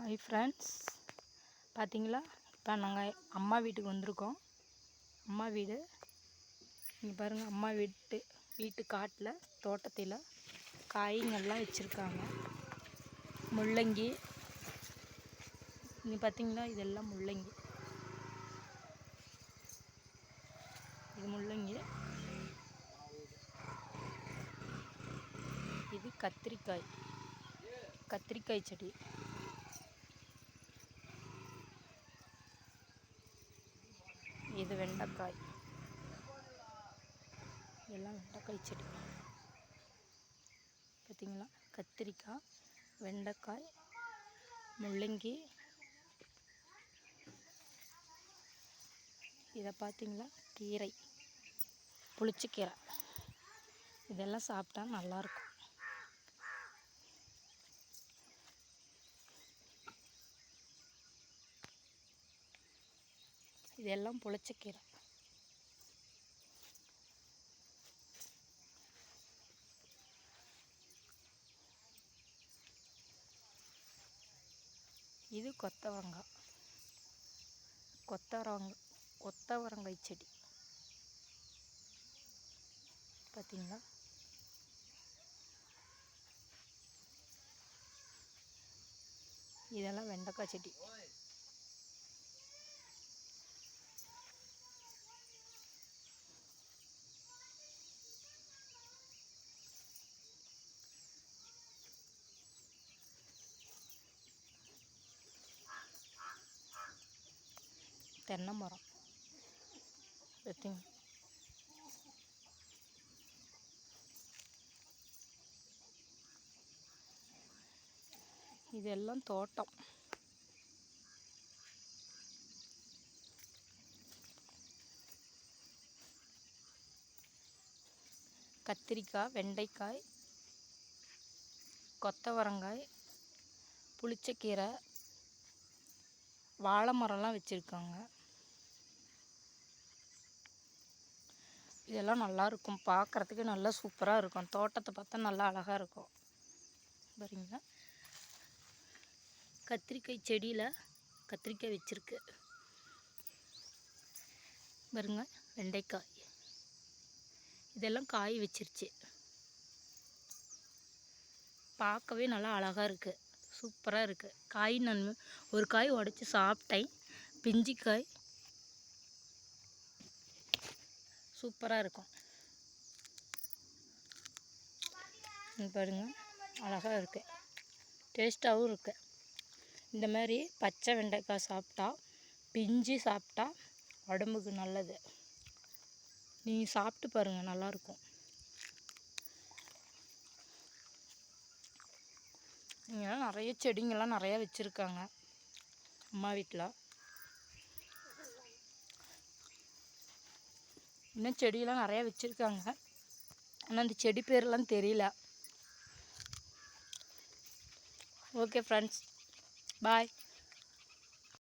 Hi friends, பார்த்தீங்களா? இப்போ நாங்கள் அம்மா வீட்டுக்கு வந்திருக்கோம். அம்மா வீடு இங்கே பாருங்கள். அம்மா வீட்டு காட்டில் தோட்டத்தில் காய்கள்லாம் வச்சுருக்காங்க. முள்ளங்கி இங்கே பார்த்தீங்களா? இதெல்லாம் முள்ளங்கி. இது முள்ளங்கி. இது கத்திரிக்காய் செடி. இது வெண்டைக்காய். இதெல்லாம் வெண்டைக்காய் செடி. பார்த்தீங்களா? கத்திரிக்காய், வெண்டைக்காய், முள்ளங்கி. இதை பார்த்தீங்களா? கீரை, புளிச்சக்கீரை. இதெல்லாம் சாப்பிட்டா நல்லாயிருக்கும். இதெல்லாம் புளிச்சக்கீரை. இது கொத்தவரங்காய் செடி. பார்த்தீங்களா? இதெல்லாம் வெண்டைக்காய் செடி. தென்னை மரம். பார்த்தீங்க, இதெல்லாம் தோட்டம். கத்திரிக்காய், வெண்டைக்காய், கொத்தவரங்காய், புளிச்சக்கீரை, வாழை மரம்லாம் வச்சுருக்காங்க. இதெல்லாம் நல்லாயிருக்கும், பார்க்குறதுக்கு நல்லா சூப்பராக இருக்கும். தோட்டத்தை பார்த்தா நல்லா அழகாக இருக்கும். பாருங்க, கத்திரிக்காய் செடியில் கத்திரிக்காய் வச்சுருக்கு. பாருங்க, வெண்டைக்காய். இதெல்லாம் காய் வச்சிருச்சு. பார்க்கவே நல்லா அழகாக இருக்குது, சூப்பராக இருக்குது. காய் நான் ஒரு காய் உடச்சி சாப்பிட்டேன். பிஞ்சு காய் சூப்பராக இருக்கும். பாருங்கள், அழகாக இருக்குது, டேஸ்ட்டாகவும் இருக்குது. இந்த மாதிரி பச்சை வெண்டைக்காய் சாப்பிட்டா, பிஞ்சு சாப்பிட்டா உடம்புக்கு நல்லது. நீங்கள் சாப்பிட்டு பாருங்கள், நல்லாயிருக்கும். இங்கே நிறைய செடிங்கள்லாம் நிறையா வச்சுருக்காங்க அம்மா வீட்டில். இன்னும் செடியெல்லாம் நிறையா வச்சுருக்காங்க. ஆனால் அந்த செடி பேரெலாம் தெரியல. ஓகே ஃப்ரெண்ட்ஸ், பாய்.